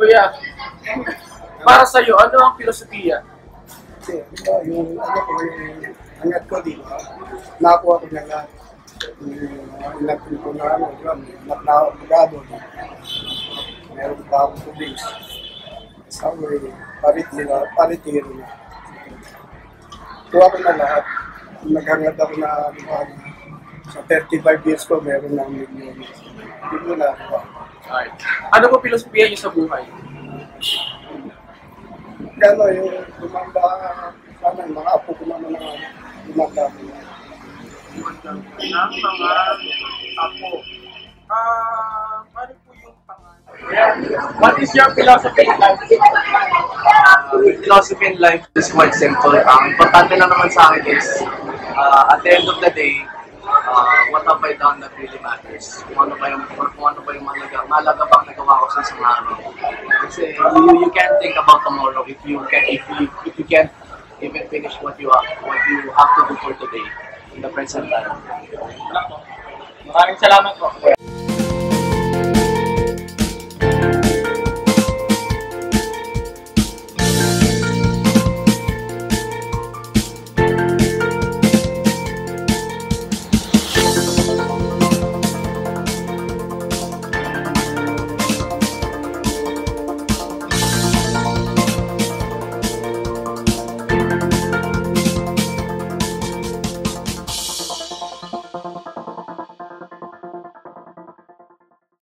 Kuya, para sa'yo, ano ang filosofiya? Kasi, di ba, yung ano ko, yung angat ko, di ba, nakuha ko na lahat. Yung inagpil ko na ano, di ba, napagado, meron pa akong tubig. Sabi, parity rin. Kuha ko na lahat. Naghangad ako na, di ba, sa 35 years ko, meron na milyon. Hindi ko na, di ba? Alright. Ano po filosofiya niyo sa buhay? Gano'n, yung lumanda, sana, mga apo ko naman na lumanda ko na. Ng mga apo. Ano po yung pangalan? What is your philosophy in life? Philosophy in life is quite simple. Ang importante lang naman sa akin is, at the end of the day, what have I done that really matters? Kung ano ba yung malaga bang nagawa ko sa isang araw. Kasi you can't think about tomorrow if you can't even finish what you have to do for today in the present time. Maraming salamat po.